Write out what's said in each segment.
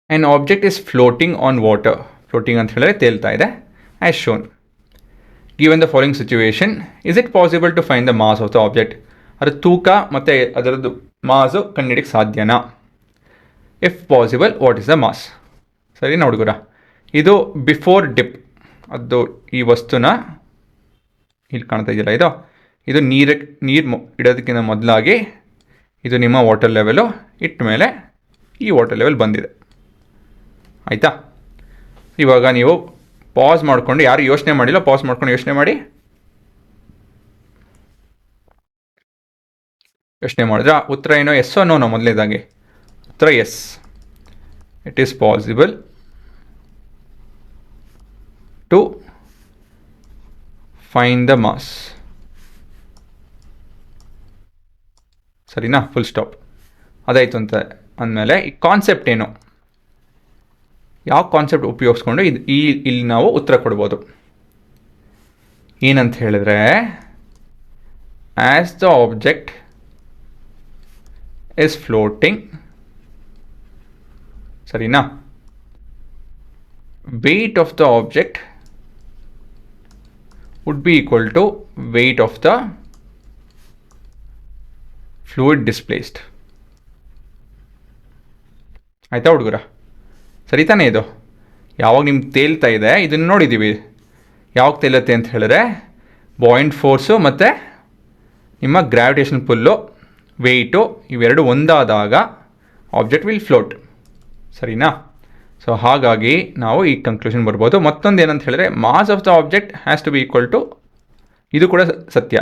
An object is floating on water. Floating ಅಂತ ಹೇಳಿದ್ರೆ ತೇಲ್ತಾ ಇದೆ. As shown. Given the following situation, is it possible to find the mass of the object? ಅದರ ತೂಕ ಮತ್ತು ಅದರದ್ದು ಮಾಸು ಕಂಡುಹಿಡಿಯಕ್ಕೆ ಸಾಧ್ಯನಾ? If possible, what is the mass? ಸರಿನಾ ಹುಡುಗರ? ಇದು ಬಿಫೋರ್ ಡಿಪ್. ಅದು ಈ ವಸ್ತುನ ಇಲ್ಲಿ ಕಾಣ್ತಾ ಇದೆಯಲ್ಲ, ಇದು ನೀರು ಇಡೋದಕ್ಕಿಂತ ಮೊದಲಾಗಿ ಇದು ನಿಮ್ಮ ವಾಟರ್ ಲೆವೆಲು ಇಟ್ಟ ಮೇಲೆ ಈ ವಾಟರ್ ಲೆವೆಲ್ ಬಂದಿದೆ. ಆಯಿತಾ? ಇವಾಗ ನೀವು ಪಾಸ್ ಮಾಡಿಕೊಂಡು, ಯಾರು ಯೋಚನೆ ಮಾಡಿಲ್ಲ ಪಾಸ್ ಮಾಡ್ಕೊಂಡು ಯೋಚನೆ ಮಾಡಿ. ಯೋಚನೆ ಮಾಡಿದ್ರೆ ಉತ್ತರ ಏನೋ ಎಸ್ಸೋ ನೋನೋ? ಮೊದಲನೇದಾಗಿ ಉತ್ತರ yes. It is possible to find the mass. ಸರಿನಾ? Full stop. ಅದಾಯಿತು ಅಂತ ಅಂದಮೇಲೆ ಈ ಕಾನ್ಸೆಪ್ಟ್ ಏನು, ಯಾವ ಕಾನ್ಸೆಪ್ಟ್ ಉಪಯೋಗಿಸ್ಕೊಂಡು ಇಲ್ಲಿ ನಾವು ಉತ್ತರ ಕೊಡ್ಬೋದು? ಏನಂತ ಹೇಳಿದ್ರೆ, as the object is floating, ಸರಿನಾ, weight of the object would be equal to weight of the fluid displaced. ಆಯಿತಾ ಹುಡುಗರ? ಸರಿ ತಾನೇ ಇದು? ಯಾವಾಗ ನಿಮ್ಗೆ ತೇಲ್ತಾ ಇದೆ, ಇದನ್ನು ನೋಡಿದ್ದೀವಿ. ಯಾವಾಗ ತೇಲುತ್ತೆ ಅಂತ ಹೇಳಿದ್ರೆ, ಬಾಯಿಂಟ್ ಫೋರ್ಸು ಮತ್ತು ನಿಮ್ಮ ಗ್ರಾವಿಟೇಷನ್ ಪುಲ್ಲು, ವೆಯ್ಟು ಇವೆರಡು ಒಂದಾದಾಗ ಆಬ್ಜೆಕ್ಟ್ ವಿಲ್ ಫ್ಲೋಟ್. ಸರಿನಾ? ಸೊ ಹಾಗಾಗಿ ನಾವು ಈ ಕನ್ಕ್ಲೂಷನ್ ಬರ್ಬೋದು. ಮತ್ತೊಂದು ಏನಂತ ಹೇಳಿದ್ರೆ, mass of the object has to be equal to, ಇದು ಕೂಡ ಸತ್ಯ,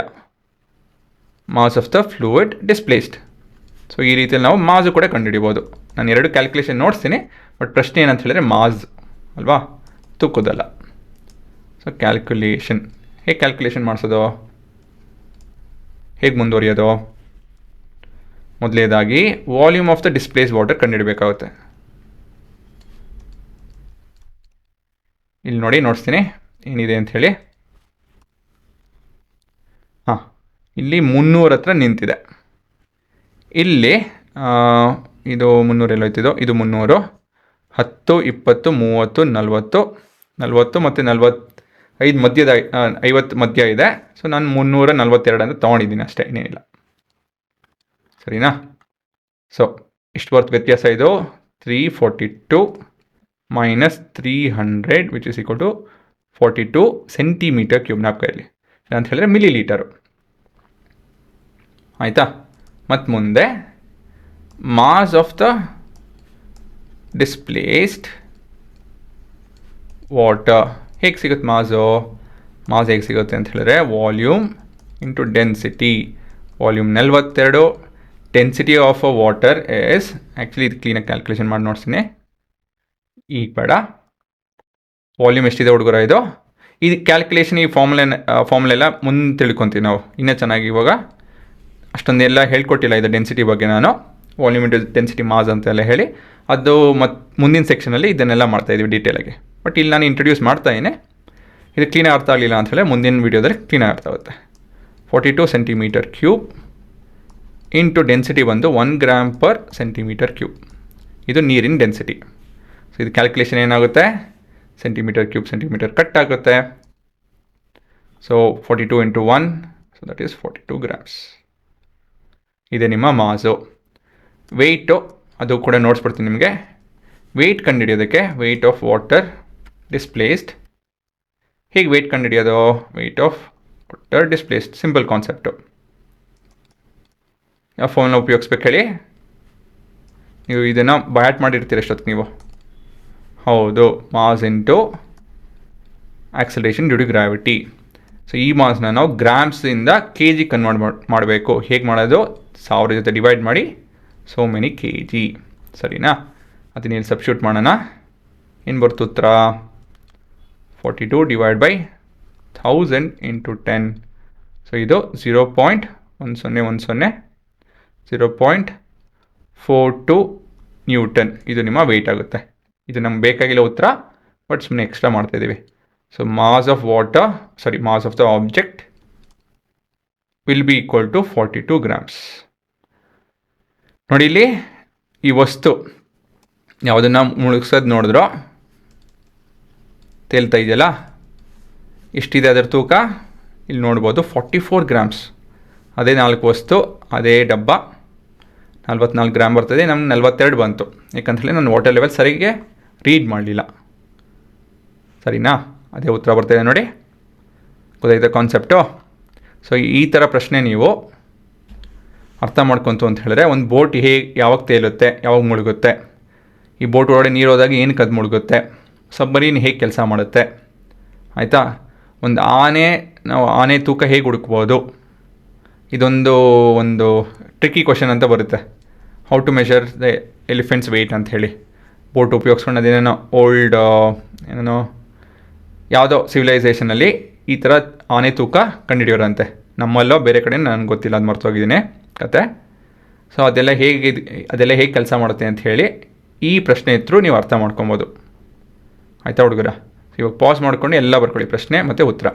mass of the fluid displaced. So ಈ ರೀತಿಯಲ್ಲಿ ನಾವು ಮಾಸು ಕೂಡ ಕಂಡುಹಿಡಿಬೋದು. ನಾನು ಎರಡು ಕ್ಯಾಲ್ಕುಲೇಷನ್ ನೋಡ್ತೀನಿ, ಬಟ್ ಪ್ರಶ್ನೆ ಏನಂತ ಹೇಳಿದ್ರೆ ಮಾಸ್ ಅಲ್ವಾ, ತೂಕದಲ್ಲ. ಸೊ ಕ್ಯಾಲ್ಕುಲೇಷನ್ ಹೇಗೆ ಕ್ಯಾಲ್ಕುಲೇಷನ್ ಮಾಡಿಸೋದು, ಹೇಗೆ ಮುಂದುವರಿಯೋದು? ಮೊದಲನೇದಾಗಿ volume of the displace water ಕಂಡುಹಿಡಬೇಕಾಗುತ್ತೆ. ಇಲ್ಲಿ ನೋಡಿ, ನೋಡಿಸ್ತೀನಿ ಏನಿದೆ ಅಂತ ಹೇಳಿ. ಹಾಂ, ಇಲ್ಲಿ 300 ಹತ್ರ ನಿಂತಿದೆ. ಇಲ್ಲಿ ಇದು 300 ಎಲ್ಲ ಹೋಯ್ತಿದ್ದು, ಇದು 300, 10, 20, 30, 40, 40 ಮತ್ತು 45 ಮಧ್ಯದ 50 ಮಧ್ಯ ಇದೆ. ಸೊ ನಾನು 342 ಅಂತ ತೊಗೊಂಡಿದ್ದೀನಿ ಅಷ್ಟೇ, ಇನ್ನೇನಿಲ್ಲ. ಸರಿನಾ? ಸೊ ಇಷ್ಟು ವರ್ತ್ ವ್ಯತ್ಯಾಸ ಇದು. 342 minus 300 which is equal to 42 centimetre cube. ನಾಲ್ಕೈಲಿ ಅಂತ ಹೇಳಿದ್ರೆ ಮಿಲಿ ಲೀಟರು. ಆಯಿತಾ? ಮತ್ತು ಮುಂದೆ mass of the displaced water ಹೇಗೆ ಸಿಗುತ್ತೆ? ಮಾಸ್ ಹೇಗೆ ಸಿಗುತ್ತೆ ಅಂತ ಹೇಳಿದ್ರೆ, volume into density. Volume 42, density of a water is, actually ಇದು ಕ್ಲೀನಾಗಿ ಕ್ಯಾಲ್ಕುಲೇಷನ್ ಮಾಡಿ ನೋಡ್ತೀನಿ, ಈಗ ಬೇಡ. ವಾಲ್ಯೂಮ್ ಎಷ್ಟಿದೆ ಹುಡುಗರ ಇದು? ಇದು ಕ್ಯಾಲ್ಕುಲೇಷನ್, ಈ ಫಾರ್ಮುಲೆಲ್ಲ ಮುಂದೆ ತಿಳ್ಕೊತೀವಿ ನಾವು ಇನ್ನೂ ಚೆನ್ನಾಗಿ. ಇವಾಗ ಅಷ್ಟೊಂದೆಲ್ಲ ಹೇಳ್ಕೊಟ್ಟಿಲ್ಲ ಇದು ಡೆನ್ಸಿಟಿ ಬಗ್ಗೆ ನಾನು, ವಾಲ್ಯೂಮ್ ಇಂಟು ಡೆನ್ಸಿಟಿ ಮಾಸ್ ಅಂತೆಲ್ಲ ಹೇಳಿ. ಅದು ಮತ್ತು ಮುಂದಿನ ಸೆಕ್ಷನಲ್ಲಿ ಇದನ್ನೆಲ್ಲ ಮಾಡ್ತಾಯಿದ್ದೀವಿ ಡೀಟೇಲಾಗಿ. ಬಟ್ ಇಲ್ಲಿ ನಾನು ಇಂಟ್ರೊಡ್ಯೂಸ್ ಮಾಡ್ತಾಯಿದ್ದೀನಿ. ಇದು ಕ್ಲೀನಾಗಿ ಅರ್ಥ ಆಗಲಿಲ್ಲ ಅಂತ ಹೇಳಿ ಮುಂದಿನ ವೀಡಿಯೋದಲ್ಲಿ ಕ್ಲೀನಾಗಿ ಅರ್ಥ ಆಗುತ್ತೆ. 42 ಸೆಂಟಿಮೀಟರ್ ಕ್ಯೂಬ್ ಇಂಟು ಡೆನ್ಸಿಟಿ ಬಂದು 1 ಗ್ರಾಮ್ ಪರ್ ಸೆಂಟಿಮೀಟರ್ ಕ್ಯೂಬ್. ಇದು ನೀರಿನ ಡೆನ್ಸಿಟಿ. ಸೊ ಇದು ಕ್ಯಾಲ್ಕುಲೇಷನ್ ಏನಾಗುತ್ತೆ, ಸೆಂಟಿಮೀಟರ್ ಕ್ಯೂಬ್ ಸೆಂಟಿಮೀಟರ್ ಕಟ್ ಆಗುತ್ತೆ. So 42 into 1, so that is 42 grams. ಇದೆ ನಿಮ್ಮ ಮಾಸು. ವೆಯ್ಟು ಅದು ಕೂಡ ನೋಡಿಸ್ಬಿಡ್ತೀನಿ ನಿಮಗೆ. ವೆಯ್ಟ್ ಕಂಡುಹಿಡಿಯೋದಕ್ಕೆ, ವೆಯ್ಟ್ ಆಫ್ ವಾಟರ್ ಡಿಸ್ಪ್ಲೇಸ್ಡ್. ಹೇಗೆ ವೆಯ್ಟ್ ಕಂಡುಹಿಡಿಯೋದು? Weight of water displaced, simple concept. ಯಾವ ಫೋನ್ನ ಉಪಯೋಗಿಸ್ಬೇಕು ಹೇಳಿ? ನೀವು ಇದನ್ನು ಬ್ಯಾಟ್ ಮಾಡಿರ್ತೀರ ಎಷ್ಟೊತ್ತಿಗೆ ನೀವು. ಹೌದು, mass into acceleration due to gravity. So ಈ ಮಾಸ್ನ ನಾವು ಗ್ರಾಮ್ಸಿಂದ ಕೆ ಜಿ ಕನ್ವರ್ಟ್ ಮಾಡಬೇಕು. ಹೇಗೆ ಮಾಡೋದು? 1000 ಜೊತೆ ಡಿವೈಡ್ ಮಾಡಿ, ಸೋ ಮೆನಿ ಕೆ ಜಿ. ಸರಿನಾ? ಅದನ್ನ ಇಲ್ಲಿ ಸಬ್ಸ್ಟಿಟ್ಯೂಟ್ ಮಾಡೋಣ. ಏನು ಬರ್ತು ಉತ್ತರ? 42 ಡಿವೈಡ್ ಬೈ 1000 ಇಂಟು 10. ಸೊ ಇದು 0.1010 0.42 ನ್ಯೂಟನ್. ಇದು ನಿಮ್ಮ ವೆಯ್ಟ್ ಆಗುತ್ತೆ. ಇದು ನಮ್ಗೆ ಬೇಕಾಗಿಲ್ಲ ಉತ್ತರ, ಬಟ್ ಸುಮ್ಮನೆ ಎಕ್ಸ್ಟ್ರಾ ಮಾಡ್ತಾಯಿದ್ದೀವಿ. So mass of water, mass of the object will be equal to 42 grams. ನೋಡಿ ಇಲ್ಲಿ ಈ ವಸ್ತು ಯಾವುದನ್ನು ಮುಳುಗ್ಸೋದು ನೋಡಿದ್ರೋ ತೇಲ್ತಾ ಇದೆಯಲ್ಲ, ಎಷ್ಟಿದೆ ಅದರ ತೂಕ ಇಲ್ಲಿ ನೋಡ್ಬೋದು, 44 ಗ್ರಾಮ್ಸ್. ಅದೇ 4 ವಸ್ತು, ಅದೇ ಡಬ್ಬ 44 ಗ್ರಾಮ್ ಬರ್ತದೆ, ನಮ್ಗೆ 42 ಬಂತು. ಯಾಕಂತೇಳಿ ನಾನು ವಾಟರ್ ಲೆವೆಲ್ ಸರಿಗೆ ರೀಡ್ ಮಾಡಲಿಲ್ಲ. ಸರಿನಾ? ಅದೇ ಉತ್ತರ ಬರ್ತಾಯಿದೆ ನೋಡಿ. ಗೊತ್ತಾಯ್ತಾ ಕಾನ್ಸೆಪ್ಟು? ಸೊ ಈ ಥರ ಪ್ರಶ್ನೆ ನೀವು ಅರ್ಥ ಮಾಡ್ಕೊಂತು ಅಂತ ಹೇಳಿದ್ರೆ, ಒಂದು ಬೋಟ್ ಯಾವಾಗ ತೇಲುತ್ತೆ, ಯಾವಾಗ ಮುಳುಗುತ್ತೆ, ಈ ಬೋಟ್ ಒಳಗಡೆ ನೀರು ಹೋದಾಗ ಏನಕ್ಕೆ ಅದು ಮುಳುಗುತ್ತೆ, ಸಬ್ಮರೀನ್ ಹೇಗೆ ಕೆಲಸ ಮಾಡುತ್ತೆ, ಆಯಿತಾ? ಒಂದು ನಾವು ಆನೆ ತೂಕ ಹೇಗೆ ಹುಡುಕ್ಬೋದು, ಒಂದು ಟ್ರಿಕ್ಕಿ ಕ್ವಶನ್ ಅಂತ ಬರುತ್ತೆ. How to measure the elephant's weight ಅಂತ ಹೇಳಿ ಬೋಟ್ ಉಪಯೋಗಿಸ್ಕೊಂಡು ಅದೇನೋ ಓಲ್ಡ್ ಏನೇನೋ ಯಾವುದೋ ಸಿವಿಲೈಸೇಷನಲ್ಲಿ ಈ ಥರ ಆನೆ ತೂಕ ಕಂಡುಹಿಡಿಯೋರಂತೆ. ನಮ್ಮಲ್ಲೋ ಬೇರೆ ಕಡೆ ನನಗೆ ಗೊತ್ತಿಲ್ಲ, ಅದು ಮರ್ತೋಗಿದ್ದೀನಿ ಕತೆ. ಸೊ ಅದೆಲ್ಲ ಹೇಗೆ ಕೆಲಸ ಮಾಡುತ್ತೆ ಅಂತ ಹೇಳಿ ಈ ಪ್ರಶ್ನೆ ಇದ್ದರೂ ನೀವು ಅರ್ಥ ಮಾಡ್ಕೊಬೋದು. ಆಯಿತಾ ಹುಡುಗರ? ಇವಾಗ ಪಾಸ್ ಮಾಡ್ಕೊಂಡು ಎಲ್ಲ ಬರ್ಕೊಳ್ಳಿ, ಪ್ರಶ್ನೆ ಮತ್ತು ಉತ್ತರ.